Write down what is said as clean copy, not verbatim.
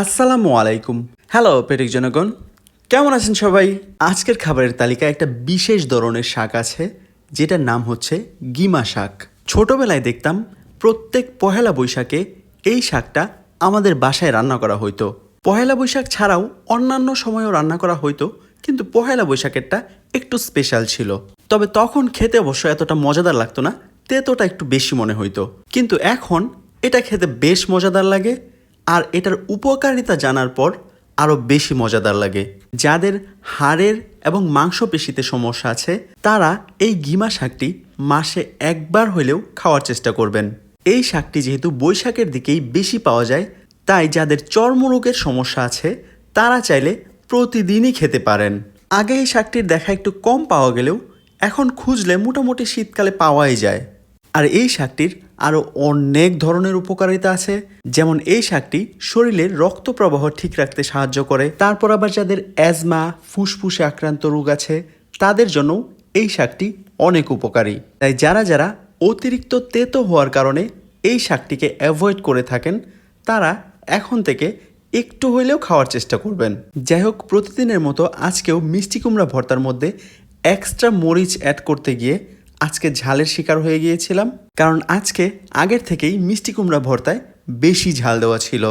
আসসালামু আলাইকুম। হ্যালো পেটিক জনগণ, কেমন আছেন সবাই? আজকের খাবারের তালিকায় একটা বিশেষ ধরনের শাক আছে, যেটার নাম হচ্ছে গিমা শাক। ছোটবেলায় দেখতাম প্রত্যেক পহেলা বৈশাখে এই শাকটা আমাদের বাসায় রান্না করা হইতো। পহেলা বৈশাখ ছাড়াও অন্যান্য সময়ও রান্না করা হইতো, কিন্তু পহেলা বৈশাখেরটা একটু স্পেশাল ছিল। তবে তখন খেতে অবশ্য এতটা মজাদার লাগতো না, তেতোটা একটু বেশি মনে হইতো। কিন্তু এখন এটা খেতে বেশ মজাদার লাগে, আর এটার উপকারিতা জানার পর আরও বেশি মজাদার লাগে। যাদের হাড়ের এবং মাংসপেশিতে সমস্যা আছে তারা এই গিমা শাকটি মাসে একবার হলেও খাওয়ার চেষ্টা করবেন। এই শাকটি যেহেতু বৈশাখের দিকেই বেশি পাওয়া যায়, তাই যাদের চর্মরোগের সমস্যা আছে তারা চাইলে প্রতিদিনই খেতে পারেন। আগে এই শাকটির দেখা একটু কম পাওয়া গেলেও এখন খুঁজলে মোটামুটি শীতকালে পাওয়াই যায়। আর এই শাকটির আরও অনেক ধরনের উপকারিতা আছে, যেমন এই শাকটি শরীরের রক্ত প্রবাহ ঠিক রাখতে সাহায্য করে। তারপর আবার যাদের অ্যাজমা, ফুসফুসে আক্রান্ত রোগ আছে তাদের জন্য এই শাকটি অনেক উপকারী। তাই যারা যারা অতিরিক্ত তেতো হওয়ার কারণে এই শাকটিকে অ্যাভয়েড করে থাকেন তারা এখন থেকে একটু হইলেও খাওয়ার চেষ্টা করবেন। যাই হোক, প্রতিদিনের মতো আজকেও মিষ্টি কুমড়া ভর্তার মধ্যে এক্সট্রা মরিচ অ্যাড করতে গিয়ে আজকে ঝালের শিকার হয়ে গিয়েছিলাম, কারণ আজকে আগের থেকেই মিষ্টি কুমড়া ভর্তায় বেশি ঝাল দেওয়া ছিল।